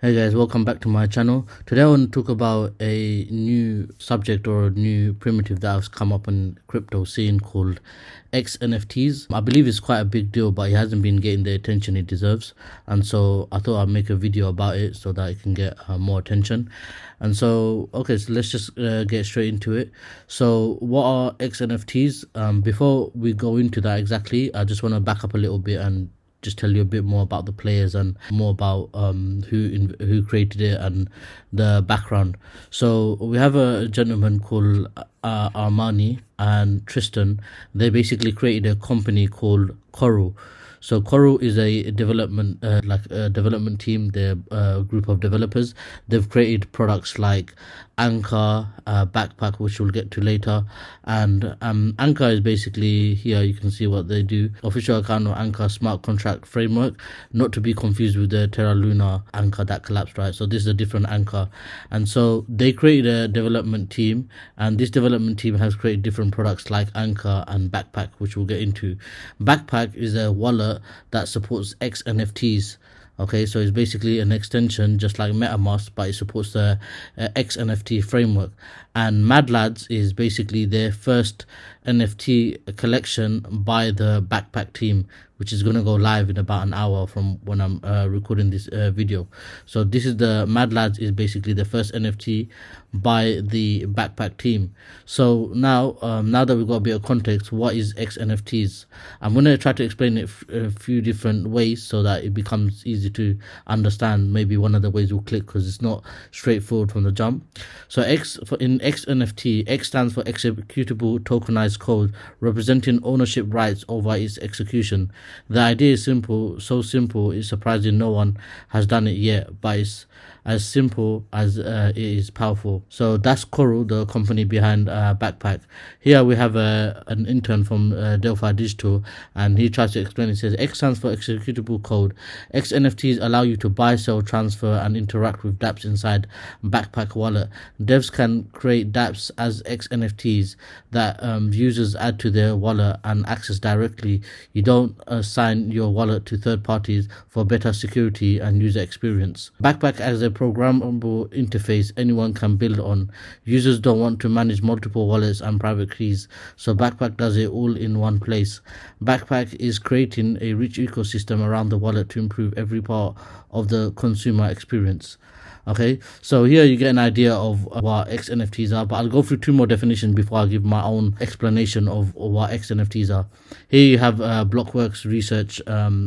Hey guys, welcome back to my channel. Today I want to talk about a new subject or a new primitive that has come up in crypto scene called xNFTs. I believe it's quite a big deal, but it hasn't been getting the attention it deserves. And so I thought I'd make a video about it so that it can get more attention. And so, okay, so let's just get straight into it. So what are xNFTs? Before we go into that exactly, I just want to back up a little bit and just tell you a bit more about the players and more about who created it and the background. So we have a gentleman called Armani and Tristan. They basically created a company called Coral. So Coral is a development development team. They're a group of developers. They've created products like Anchor, Backpack, which we'll get to later. And Anchor is basically, here you can see what they do. Official account of Anchor smart contract framework, not to be confused with the Terra Luna Anchor that collapsed, right? So this is a different Anchor. And so they created a development team, and this development team has created different products like Anchor and Backpack, which we'll get into. Backpack is a wallet that supports xNFTs. Okay, so it's basically an extension just like MetaMask, but it supports the xNFT framework. And Mad Lads is basically their first NFT collection by the Backpack team, which is going to go live in about an hour from when I'm recording this video. So this is the Mad Lads is basically the first NFT by the Backpack team. So now that we've got a bit of context, what is xNFTs? I'm going to try to explain it a few different ways so that it becomes easy to understand. Maybe one of the ways will click because it's not straightforward from the jump. So in xNFT, X stands for executable tokenized code, representing ownership rights over its execution. The idea is simple, so simple it's surprising no one has done it yet, but it's as simple as it is powerful. So that's Coral, the company behind Backpack. Here we have an intern from Delphi Digital, and he tries to explain. He says X stands for executable code. xNFTs allow you to buy, sell, transfer, and interact with dApps inside Backpack wallet. Devs can create dApps as xNFTs that users add to their wallet and access directly. You don't assign your wallet to third parties for better security and user experience. Backpack as a programmable interface anyone can build on. Users don't want to manage multiple wallets and private keys, so Backpack does it all in one place. Backpack is creating a rich ecosystem around the wallet to improve every part of the consumer experience. Okay, so here you get an idea of what xNFTs are, but I'll go through two more definitions before I give my own explanation of what xNFTs are. Here you have Blockworks research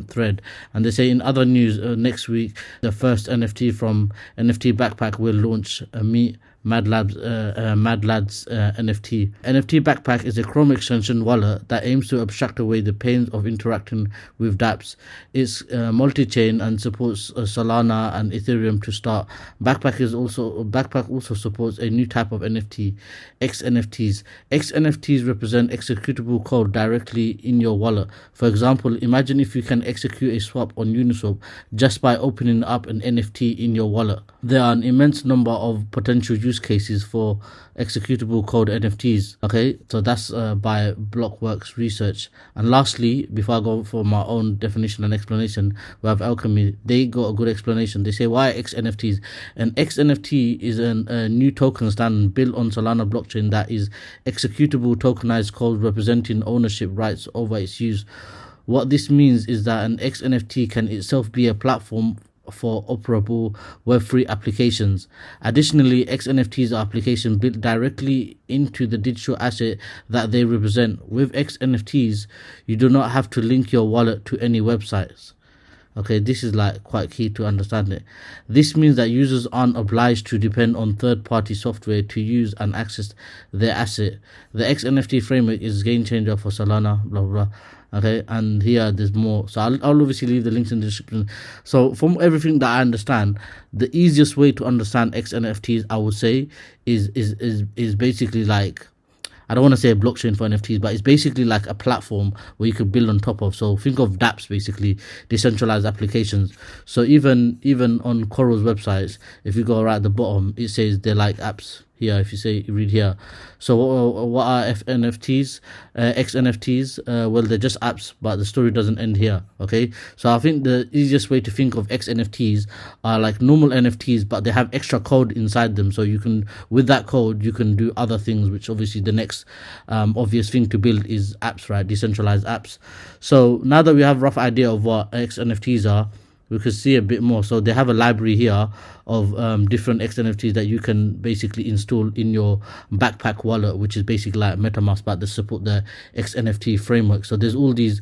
thread, and they say in other news, next week the first NFT from NFT Backpack will launch. Meet Mad Lads NFT. NFT Backpack is a Chrome extension wallet that aims to abstract away the pains of interacting with dApps. It's multi-chain and supports Solana and Ethereum to start. Backpack also supports a new type of NFT, xNFTs. xNFTs represent executable code directly in your wallet. For example, imagine if you can execute a swap on Uniswap just by opening up an NFT in your wallet. There are an immense number of potential use cases for executable code NFTs. Okay, so that's by Blockworks research. And lastly, before I go for my own definition and explanation, we have Alchemy. They got a good explanation. They say why xNFTs. An xNFT is a new token standard built on Solana blockchain that is executable tokenized code representing ownership rights over its use. What this means is that an xNFT can itself be a platform for operable Web3 applications. Additionally, xNFTs are applications built directly into the digital asset that they represent. With xNFTs, you do not have to link your wallet to any websites. Okay, this is like quite key to understand it. This means that users aren't obliged to depend on third-party software to use and access their asset. The xNFT framework is a game changer for Solana, blah, blah, blah. Okay, and here there's more. So I'll obviously leave the links in the description. So from everything that I understand, the easiest way to understand xNFTs, I would say, is basically like, I don't want to say a blockchain for NFTs, but it's basically like a platform where you could build on top of. So think of dApps, basically decentralized applications. So even on Coral's websites, if you go right at the bottom, it says they're like apps. here. If you say read here, so what are FNFTs, xNFTs? Well, they're just apps, but the story doesn't end here. Okay, so I think the easiest way to think of xNFTs are like normal NFTs, but they have extra code inside them, so you can, with that code, you can do other things. Which obviously the next obvious thing to build is apps, right? Decentralized apps. So now that we have a rough idea of what xNFTs are, we could see a bit more. So they have a library here of different xNFTs that you can basically install in your backpack wallet, which is basically like MetaMask, but they support the xNFT framework. So there's all these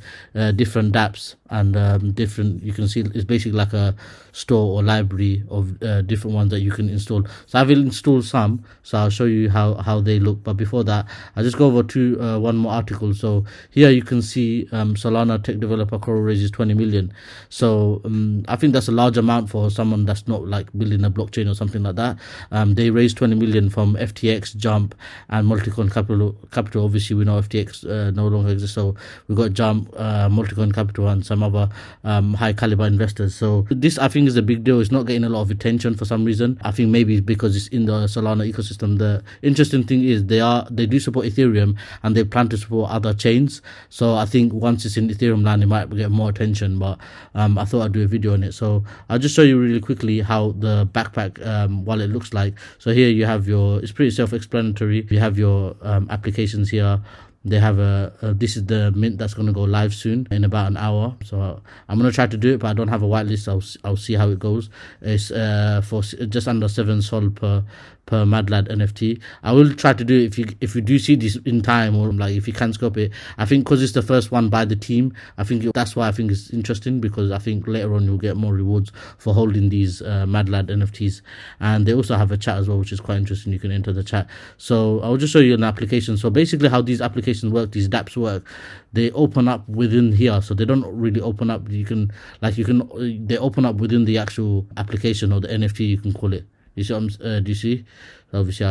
different dApps and different, you can see it's basically like a store or library of different ones that you can install. So I will install some, so I'll show you how they look. But before that, I'll just go over to one more article. So here you can see Solana tech developer Coral raises 20 million. So I think that's a large amount for someone that's not like building a blockchain or something like that. They raised 20 million from FTX, Jump, and Multicoin Capital. Obviously, we know FTX no longer exists, so we got Jump, Multicoin Capital, and some other high caliber investors. So this, I think, is a big deal. It's not getting a lot of attention for some reason. I think maybe it's because it's in the Solana ecosystem. The interesting thing is they do support Ethereum, and they plan to support other chains. So I think once it's in Ethereum land, it might get more attention. But I thought I'd do a video on it. So I'll just show you really quickly how the backpack wallet looks like. So here you have it's pretty self-explanatory. You have your applications here. They have this is the mint that's going to go live soon in about an hour. So I'm going to try to do it, but I don't have a whitelist. I'll see how it goes. It's for just under 7 Sol per Mad Lad NFT. I will try to do it if you do see this in time, or like if you can scope it. I think because it's the first one by the team, I think that's why I think it's interesting, because I think later on you'll get more rewards for holding these Mad Lad NFTs. And they also have a chat as well, which is quite interesting. You can enter the chat. So I'll just show you an application. So basically how these applications work, these dApps work, they open up within here. So they don't really open up, they open up within the actual application or the NFT, you can call it. You see do you see? Obviously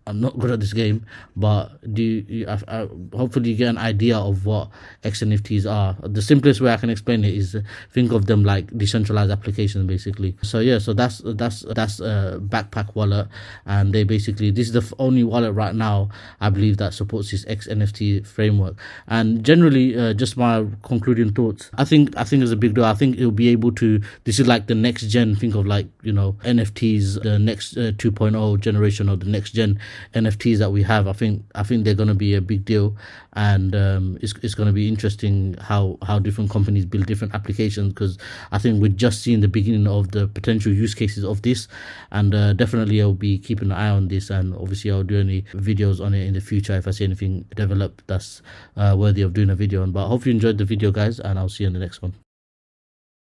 I'm not good at this game, but hopefully you get an idea of what xNFTs are. The simplest way I can explain it is think of them like decentralized applications, basically. So yeah, so that's a backpack wallet, and this is the only wallet right now, I believe, that supports this xNFT framework. And generally, just my concluding thoughts, I think it's a big deal. I think it'll be able to. This is like the next gen. Think of like NFTs, the next 2.0 generation of the next gen NFTs that we have. I think they're going to be a big deal, and it's going to be interesting how different companies build different applications, because I think we're just seeing the beginning of the potential use cases of this. And definitely I'll be keeping an eye on this, and obviously I'll do any videos on it in the future if I see anything developed that's worthy of doing a video on. But I hope you enjoyed the video, guys, and I'll see you in the next one.